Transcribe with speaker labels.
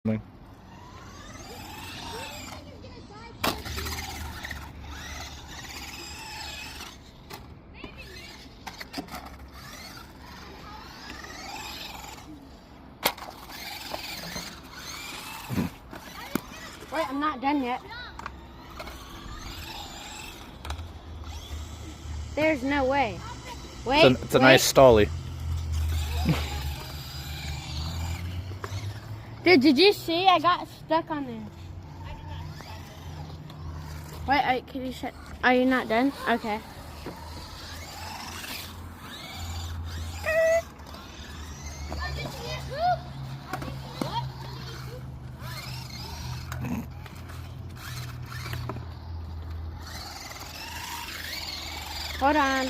Speaker 1: Wait, I'm not done yet. There's no way. Wait,
Speaker 2: it's a nice stolly.
Speaker 1: Dude, did you see? I got stuck on there. Wait, can you shut? Are you not done? Okay. Hold on.